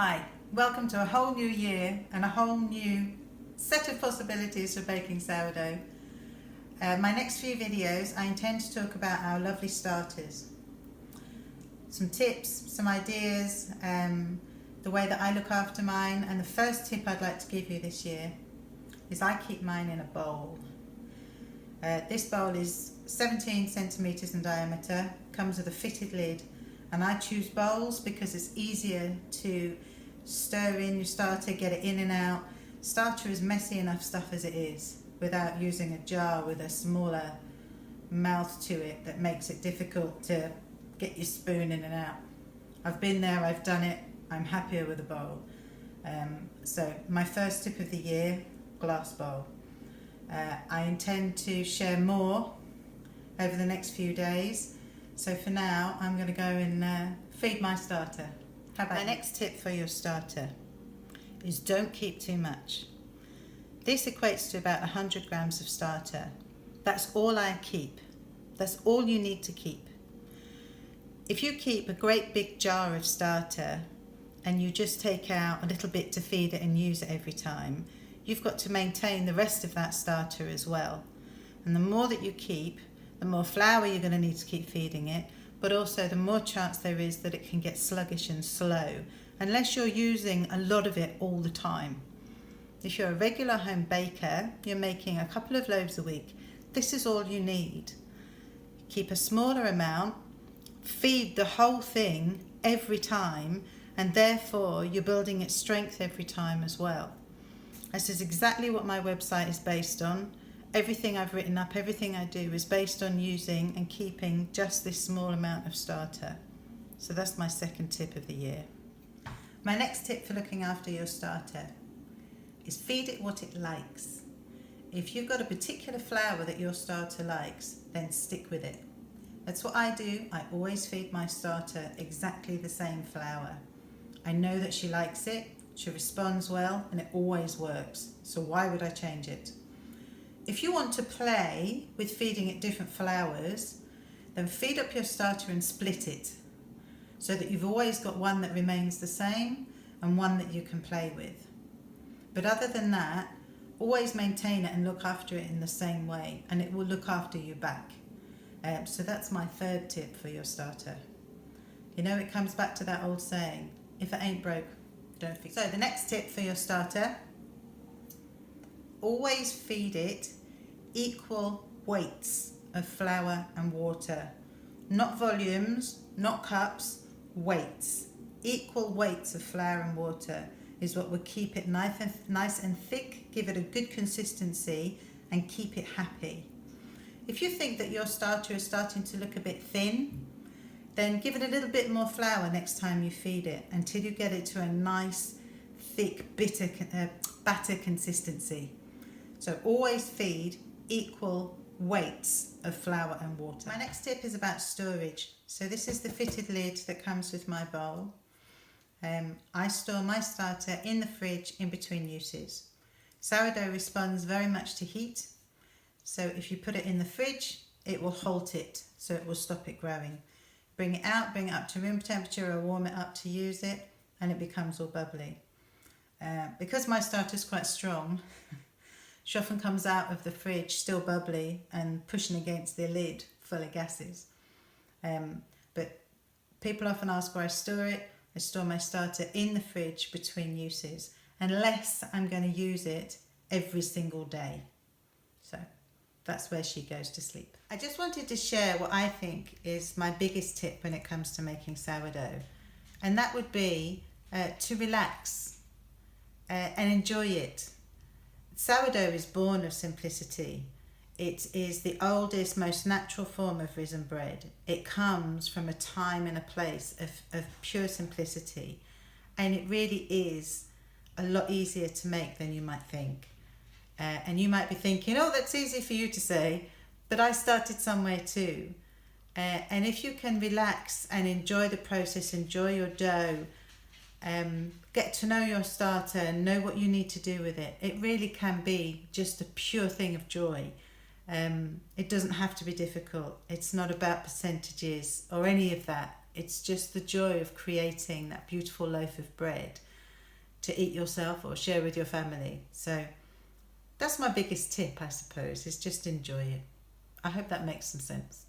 Hi, welcome to a whole new year and a whole new set of possibilities for baking sourdough. My next few videos I intend to talk about our lovely starters. Some tips, some ideas, the way that I look after mine, and the first tip I'd like to give you this year is I keep mine in a bowl. This bowl is 17 centimetres in diameter, comes with a fitted lid, and I choose bowls because it's easier to stir in your starter, get it in and out. Starter is messy enough stuff as it is without using a jar with a smaller mouth to it that makes it difficult to get your spoon in and out. I've been there, I've done it, I'm happier with a bowl. So my first tip of the year, glass bowl. I intend to share more over the next few days. So for now, I'm going to go and feed my starter. How about my next tip for your starter is don't keep too much. This equates to about 100 grams of starter. That's all I keep. That's all you need to keep. If you keep a great big jar of starter and you just take out a little bit to feed it and use it every time, you've got to maintain the rest of that starter as well. And the more that you keep, the more flour you're going to need to keep feeding it, but also the more chance there is that it can get sluggish and slow, unless you're using a lot of it all the time. If you're a regular home baker, you're making a couple of loaves a week, this is all you need. Keep a smaller amount, feed the whole thing every time, and therefore you're building its strength every time as well. This is exactly what my website is based on. Everything I've written up, everything I do is based on using and keeping just this small amount of starter. So that's my second tip of the year. My next tip for looking after your starter is feed it what it likes. If you've got a particular flour that your starter likes, then stick with it. That's what I do. I always feed my starter exactly the same flour. I know that she likes it, she responds well, and it always works. So why would I change it? If you want to play with feeding it different flours, then feed up your starter and split it so that you've always got one that remains the same and one that you can play with. But other than that, always maintain it and look after it in the same way, and it will look after you back. So that's my third tip for your starter. You know, it comes back to that old saying, if it ain't broke, don't fix it. So the next tip for your starter, always feed it equal weights of flour and water. Not volumes, not cups, weights. Equal weights of flour and water is what will keep it nice and thick, give it a good consistency, and keep it happy. If you think that your starter is starting to look a bit thin, then give it a little bit more flour next time you feed it until you get it to a nice, thick, batter consistency. So always feed equal weights of flour and water. My next tip is about storage. So this is the fitted lid that comes with my bowl. I store my starter in the fridge in between uses. Sourdough responds very much to heat. So if you put it in the fridge, it will halt it, so it will stop it growing. Bring it out, bring it up to room temperature or warm it up to use it, and it becomes all bubbly. Because my starter is quite strong, she often comes out of the fridge still bubbly and pushing against the lid full of gases. But people often ask where I store it. I store my starter in the fridge between uses, unless I'm going to use it every single day. So that's where she goes to sleep. I just wanted to share what I think is my biggest tip when it comes to making sourdough. And that would be to relax and enjoy it. Sourdough is born of simplicity. It is the oldest, most natural form of risen bread. It comes from a time and a place of pure simplicity. And it really is a lot easier to make than you might think. And you might be thinking, oh, that's easy for you to say, but I started somewhere too. And if you can relax and enjoy the process, enjoy your dough, get to know your starter and know what you need to do with it, it really can be just a pure thing of joy. It doesn't have to be difficult. It's not about percentages or any of that. It's just the joy of creating that beautiful loaf of bread to eat yourself or share with your family. So that's my biggest tip, I suppose, is just enjoy it. I hope that makes some sense.